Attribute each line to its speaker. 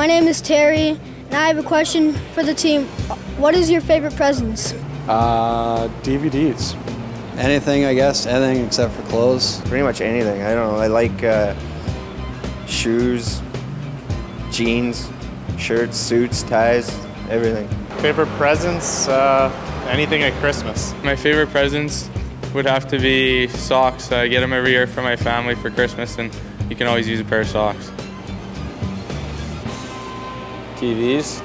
Speaker 1: My name is Teri, and I have a question for the team. What is your favorite presents?
Speaker 2: DVDs.
Speaker 3: Anything, I guess. Anything except for clothes.
Speaker 4: Pretty much anything. I don't know. I like shoes, jeans, shirts, suits, ties, everything.
Speaker 2: Favorite presents? Anything at Christmas.
Speaker 5: My favorite presents would have to be socks. I get them every year for my family for Christmas, and you can always use a pair of socks.
Speaker 3: TVs.